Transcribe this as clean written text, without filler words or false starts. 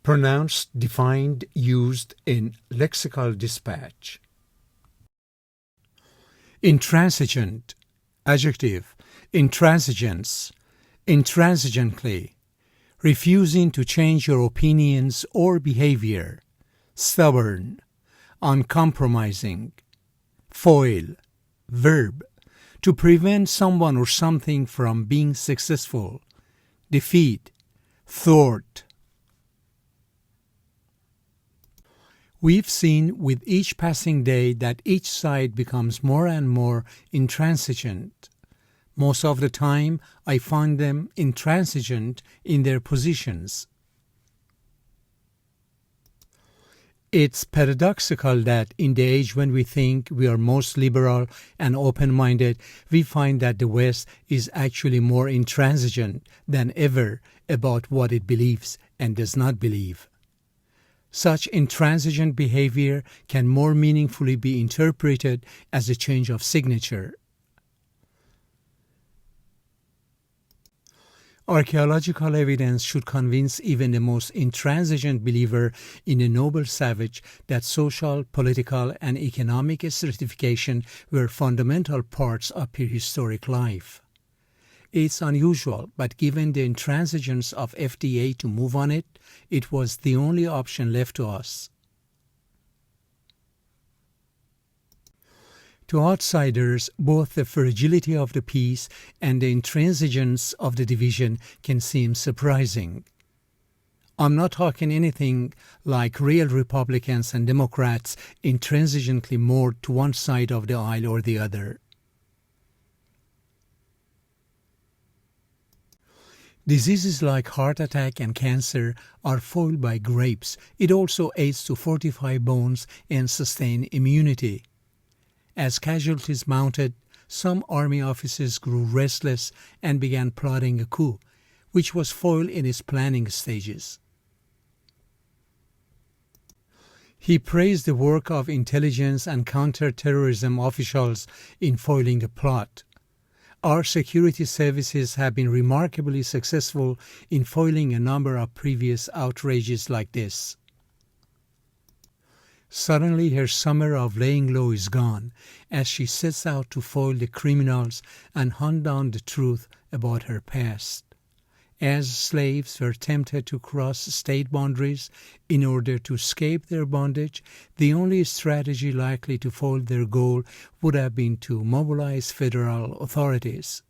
Pronounced, defined, used in lexical dispatch. Intransigent. Adjective. Intransigence. Intransigently. Refusing to change your opinions or behavior. Stubborn. Uncompromising. Foil. Verb. To prevent someone or something from being successful. Defeat. Thwart. We've seen with each passing day that each side becomes more and more intransigent. Most of the time, I find them intransigent in their positions. It's paradoxical that in the age when we think we are most liberal and open-minded, we find that the West is actually more intransigent than ever about what it believes and does not believe. Such intransigent behavior can more meaningfully be interpreted as a change of signature. Archaeological evidence should convince even the most intransigent believer in a noble savage that social, political, and economic stratification were fundamental parts of prehistoric life. It's unusual, but given the intransigence of FDA to move on it, it was the only option left to us. To outsiders, both the fragility of the peace and the intransigence of the division can seem surprising. I'm not talking anything like real Republicans and Democrats intransigently moored to one side of the aisle or the other. Diseases like heart attack and cancer are foiled by grapes. It also aids to fortify bones and sustain immunity. As casualties mounted, some army officers grew restless and began plotting a coup, which was foiled in its planning stages. He praised the work of intelligence and counter-terrorism officials in foiling the plot. Our security services have been remarkably successful in foiling a number of previous outrages like this. Suddenly her summer of laying low is gone as she sets out to foil the criminals and hunt down the truth about her past. As slaves were tempted to cross state boundaries in order to escape their bondage, the only strategy likely to foil their goal would have been to mobilize federal authorities.